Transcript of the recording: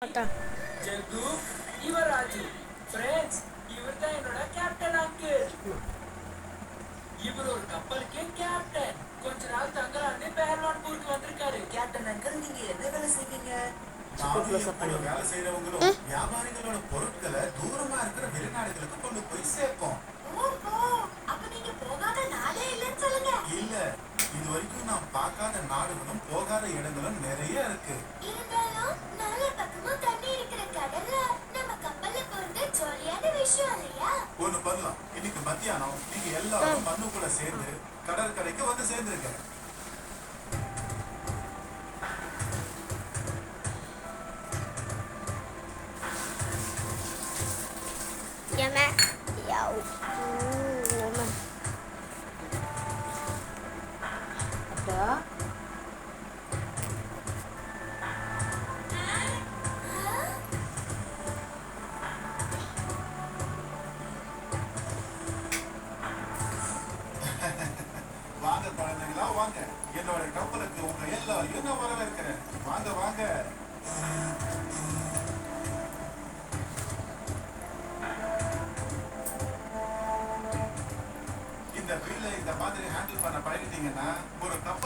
அதான். ஜெகு இவர் ராஜு ஃப்ரெண்ட்ஸ் இவர் தான் என்னோட கேப்டன் அங்கிள். இவர் ஒரு கப்பலுக்கு கேப்டன். கொஞ்ச நாள் தங்கலான்னு பெஹல்வான்பூருக்கு வந்திருக்காரு. கேப்டன் அங்கிள், நீங்க என்ன வேலை செய்வீங்க? வேலை செய்யறவங்களும் வியாபாரிகளோட பொருட்களை தூரமா இருக்கிற வெளிநாடுகளுக்கு கொண்டு போய் சேர்ப்போம். ஓஹோ, அப்ப நீங்க போகாத நாடே இல்லைன்னு சொல்லுங்க. இல்ல, இது வரைக்கும் நான் பார்க்காத நாடுகளும் போகாத இடங்களும் நிறைய இருக்கு. இருந்தாலும் நாலா பக்கமும் தண்ணி இருக்கிற கடல்ல நம்ம கப்பல்ல போறது ஜாலியான விஷயம் இல்லையா? ஒண்ணு பண்ணலாம், இன்னைக்கு மத்தியானம் நீங்க எல்லாரும் மண்ணுக்குள்ள சேர்ந்து கடற்கரைக்கு வந்து சேர்ந்துருக்க. Yummy. Yo. Ada. வாங்க குழந்தைங்களா, வாங்க. என்னோட கப்பலுக்கு உங்க எல்லாரையும் நான் வரவேற்கிறேன். வாங்க வாங்க. இந்த வீல்ல இந்த மாதிரி ஹேண்டில் பண்ண பழகிட்டீங்கன்னா ஒரு கப்பல்